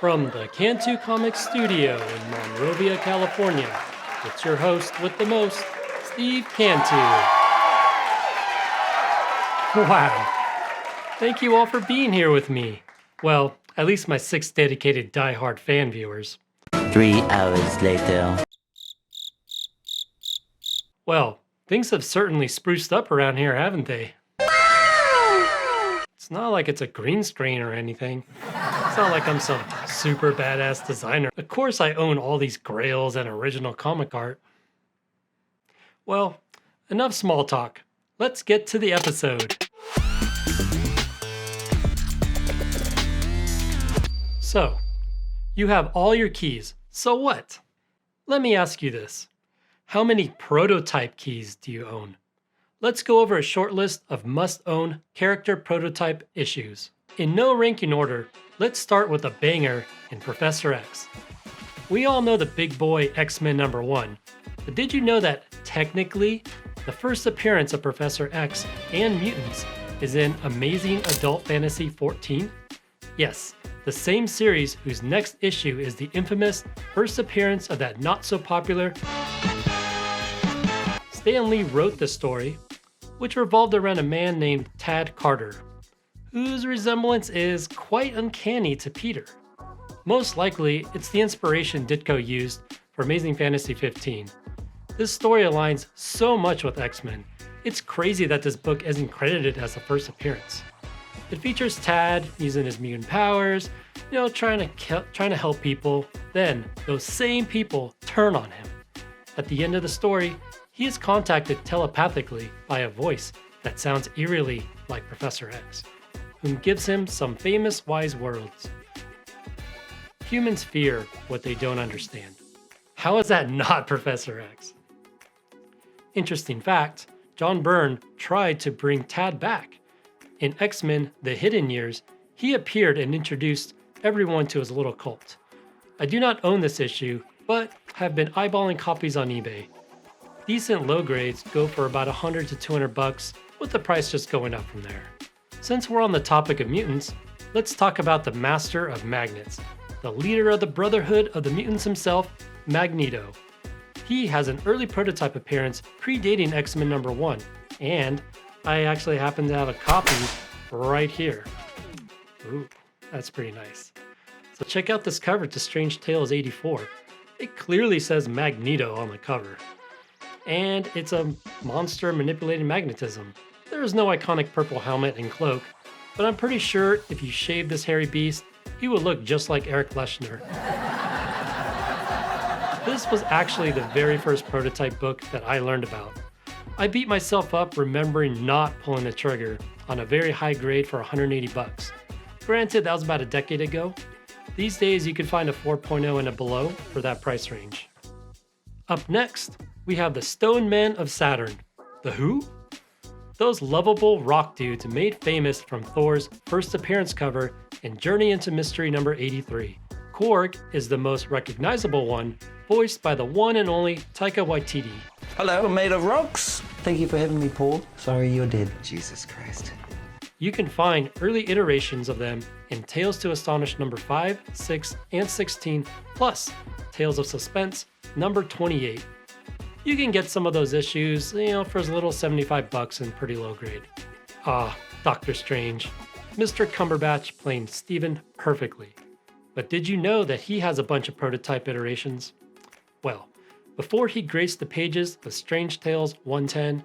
From the Cantu Comics studio in Monrovia, California, it's your host with the most, Steve Cantu. Wow. Thank you all for being here with me. Well, at least my 6 dedicated die-hard fan viewers. 3 hours later. Well, things have certainly spruced up around here, haven't they? It's not like it's a green screen or anything. It's not like I'm some super badass designer. Of course I own all these grails and original comic art. Well, enough small talk. Let's get to the episode. So, you have all your keys. So what? Let me ask you this. How many prototype keys do you own? Let's go over a short list of must-own character prototype issues. In no ranking order, let's start with a banger in Professor X. We all know the big boy X-Men #1, but did you know that technically, the first appearance of Professor X and Mutants is in Amazing Adult Fantasy 14? Yes, the same series whose next issue is the infamous first appearance of that not-so-popular Stan Lee wrote the story, which revolved around a man named Tad Carter, whose resemblance is quite uncanny to Peter. Most likely, it's the inspiration Ditko used for Amazing Fantasy 15. This story aligns so much with X-Men, it's crazy that this book isn't credited as the first appearance. It features Tad using his mutant powers, trying to help people. Then, those same people turn on him. At the end of the story, he is contacted telepathically by a voice that sounds eerily like Professor X, whom gives him some famous wise words. Humans fear what they don't understand. How is that not Professor X? Interesting fact, John Byrne tried to bring Tad back. In X-Men The Hidden Years, he appeared and introduced everyone to his little cult. I do not own this issue, but have been eyeballing copies on eBay. Decent low grades go for about $100 to $200, with the price just going up from there. Since we're on the topic of mutants, let's talk about the master of magnets, the leader of the Brotherhood of the Mutants himself, Magneto. He has an early prototype appearance predating X-Men #1, and I actually happen to have a copy right here. Ooh, that's pretty nice. So check out this cover to Strange Tales 84. It clearly says Magneto on the cover. And it's a monster manipulating magnetism. There is no iconic purple helmet and cloak, but I'm pretty sure if you shave this hairy beast, he would look just like Eric Leschner. This was actually the very first prototype book that I learned about. I beat myself up remembering not pulling the trigger on a very high grade for $180. Granted, that was about a decade ago. These days you can find a 4.0 and a below for that price range. Up next, we have the Stone Men of Saturn. The who? Those lovable rock dudes made famous from Thor's first appearance cover in Journey into Mystery number 83. Korg is the most recognizable one, voiced by the one and only Taika Waititi. Hello, I'm made of rocks. Thank you for having me, Paul. Sorry you're dead. Jesus Christ. You can find early iterations of them in Tales to Astonish number 5, 6, and 16, plus Tales of Suspense number 28. You can get some of those issues, for as little as $75 and pretty low grade. Ah, Doctor Strange. Mr. Cumberbatch playing Stephen perfectly. But did you know that he has a bunch of prototype iterations? Well, before he graced the pages of Strange Tales 110,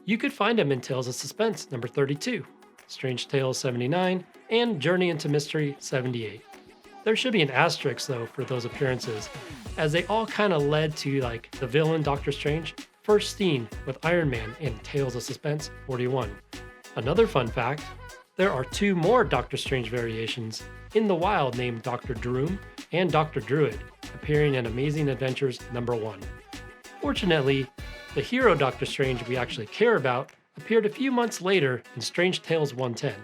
you could find him in Tales of Suspense number 32, Strange Tales 79, and Journey into Mystery 78. There should be an asterisk though for those appearances, as they all kind of led to the villain Doctor Strange first seen with Iron Man in Tales of Suspense 41. Another fun fact, there are 2 more Doctor Strange variations in the wild named Dr. Droom and Dr. Druid, appearing in Amazing Adventures number 1. Fortunately, the hero Doctor Strange we actually care about appeared a few months later in Strange Tales 110.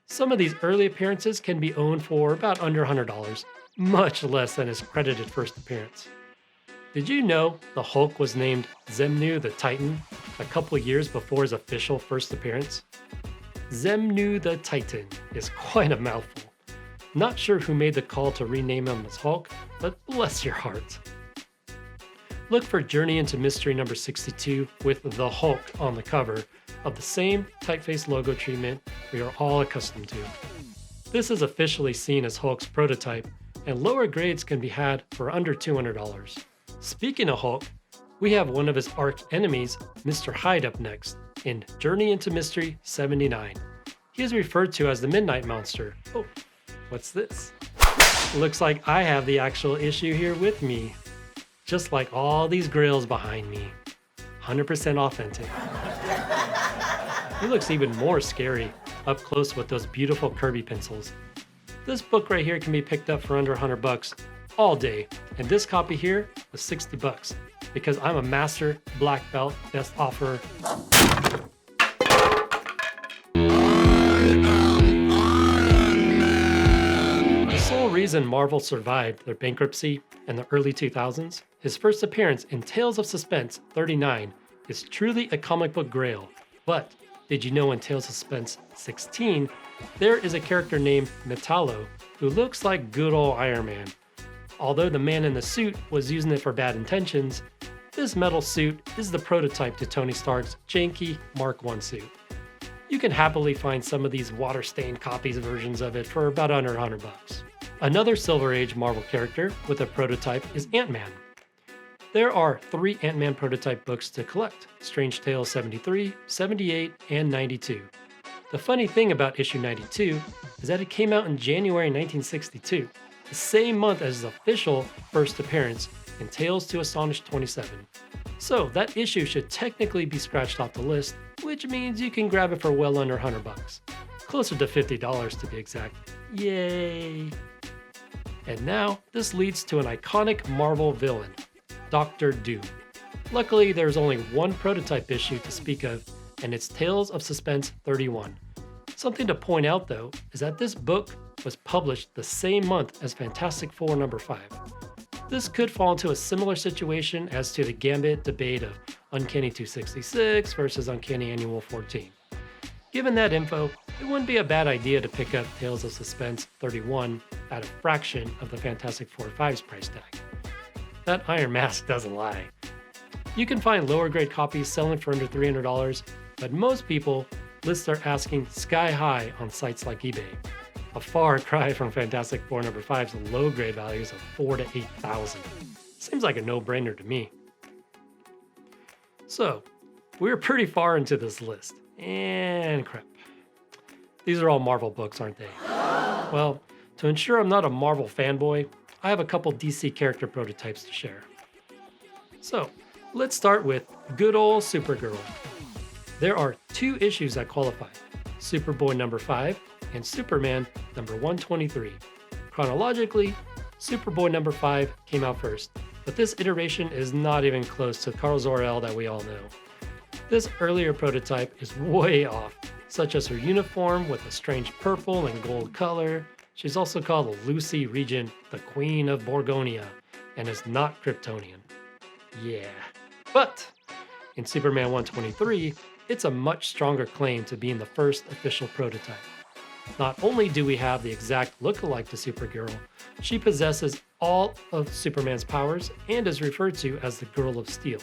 Some of these early appearances can be owned for about under $100, much less than his credited first appearance. Did you know the Hulk was named Zemnu the Titan a couple years before his official first appearance? Zemnu the Titan is quite a mouthful. Not sure who made the call to rename him as Hulk, but bless your heart. Look for Journey into Mystery number 62 with the Hulk on the cover of the same typeface logo treatment we are all accustomed to. This is officially seen as Hulk's prototype, and lower grades can be had for under $200. Speaking of Hulk, we have one of his arch enemies, Mr. Hyde, up next in Journey into Mystery 79. He is referred to as the Midnight Monster. Oh, what's this? Looks like I have the actual issue here with me. Just like all these grills behind me. 100% authentic. He looks even more scary up close with those beautiful Kirby pencils. This book right here can be picked up for under $100 all day, and this copy here was $60 because I'm a master black belt best offer. The sole reason Marvel survived their bankruptcy in the early 2000s, his first appearance in Tales of Suspense 39 is truly a comic book grail. But did you know in Tales of Suspense 16, there is a character named Metallo who looks like good old Iron Man. Although the man in the suit was using it for bad intentions, this metal suit is the prototype to Tony Stark's janky Mark I suit. You can happily find some of these water-stained copies versions of it for about under $100. Another Silver Age Marvel character with a prototype is Ant-Man. There are 3 Ant-Man prototype books to collect: Strange Tales 73, 78, and 92. The funny thing about issue 92 is that it came out in January 1962, the same month as his official first appearance in Tales to Astonish 27. So that issue should technically be scratched off the list, which means you can grab it for well under $100. Closer to $50 to be exact. Yay! And now, this leads to an iconic Marvel villain, Dr. Doom. Luckily, there's only one prototype issue to speak of, and it's Tales of Suspense 31. Something to point out though, is that this book was published the same month as Fantastic Four number 5. This could fall into a similar situation as to the Gambit debate of Uncanny 266 versus Uncanny Annual 14. Given that info, it wouldn't be a bad idea to pick up Tales of Suspense 31 at a fraction of the Fantastic Four 5's price tag. That Iron Mask doesn't lie. You can find lower grade copies selling for under $300, but most people list their asking sky high on sites like eBay. A far cry from Fantastic Four number 5's low grade values of $4,000 to $8,000. Seems like a no-brainer to me. So, we're pretty far into this list. And crap. These are all Marvel books, aren't they? Well, to ensure I'm not a Marvel fanboy, I have a couple DC character prototypes to share. So, let's start with good old Supergirl. There are 2 issues that qualify: Superboy number 5 and Superman number 123. Chronologically, Superboy number 5 came out first, but this iteration is not even close to Kal Zor-El that we all know. This earlier prototype is way off, such as her uniform with a strange purple and gold color. She's also called Lucy Regent, the Queen of Borgonia, and is not Kryptonian. Yeah. But in Superman 123, it's a much stronger claim to being the first official prototype. Not only do we have the exact look-alike to Supergirl, she possesses all of Superman's powers and is referred to as the Girl of Steel.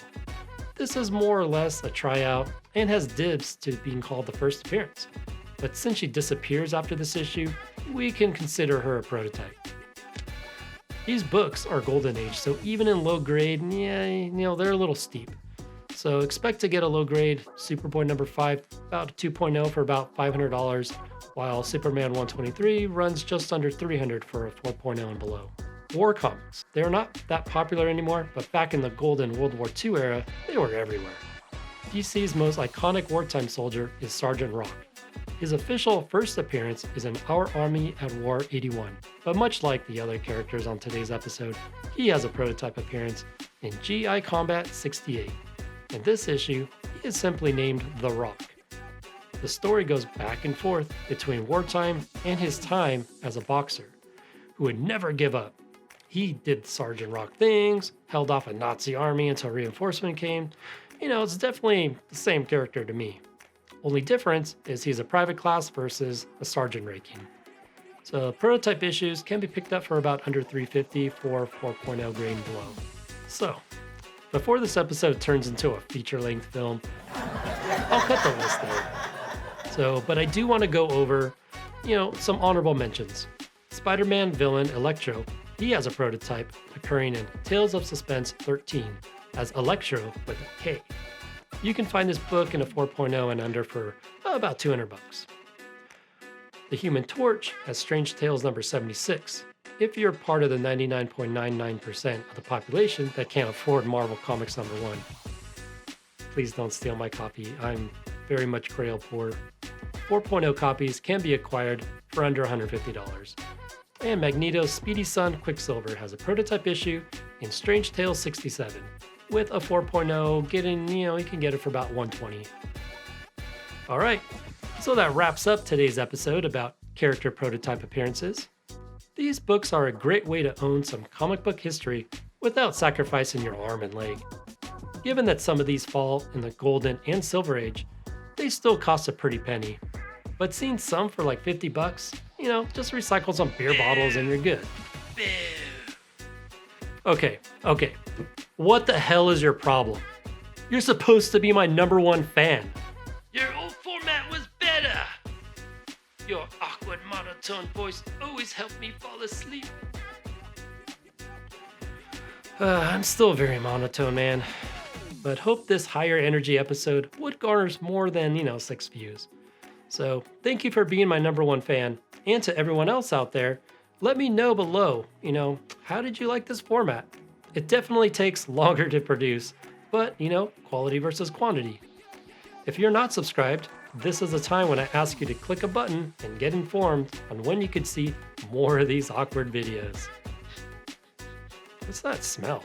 This is more or less a tryout and has dibs to being called the first appearance. But since she disappears after this issue, we can consider her a prototype. These books are Golden Age, so even in low grade, they're a little steep. So expect to get a low grade Superboy number 5, about a 2.0 for about $500, while Superman 123 runs just under $300 for a 4.0 and below. War comics. They are not that popular anymore, but back in the golden World War II era, they were everywhere. DC's most iconic wartime soldier is Sergeant Rock. His official first appearance is in Our Army at War 81, but much like the other characters on today's episode, he has a prototype appearance in GI Combat 68. In this issue, he is simply named The Rock. The story goes back and forth between wartime and his time as a boxer, who would never give up. He did Sergeant Rock things, held off a Nazi army until reinforcement came. It's definitely the same character to me. Only difference is he's a private class versus a sergeant ranking. So prototype issues can be picked up for about under $350 for 4.0 grade and below. So, before this episode turns into a feature-length film, I'll cut the list there. But I do want to go over, some honorable mentions. Spider-Man villain Electro, he has a prototype occurring in Tales of Suspense 13 as Electro with a K. You can find this book in a 4.0 and under for about $200. The Human Torch has Strange Tales number 76. If you're part of the 99.99% of the population that can't afford Marvel Comics number 1, please don't steal my copy. I'm very much Grail poor. 4.0 copies can be acquired for under $150. And Magneto's Speedy Son Quicksilver has a prototype issue in Strange Tales 67. With a 4.0, you can get it for about $120. Alright, so that wraps up today's episode about character prototype appearances. These books are a great way to own some comic book history without sacrificing your arm and leg. Given that some of these fall in the Golden and Silver Age, they still cost a pretty penny. But seeing some for like $50, just recycle some beer bottles and you're good. Okay. What the hell is your problem? You're supposed to be my #1 fan. Your old format was better. Your awkward monotone voice always helped me fall asleep. I'm still very monotone, man. But hope this higher energy episode would garner more than, 6 views. So thank you for being my #1 fan. And to everyone else out there, let me know below, how did you like this format? It definitely takes longer to produce, but, quality versus quantity. If you're not subscribed, this is the time when I ask you to click a button and get informed on when you could see more of these awkward videos. What's that smell?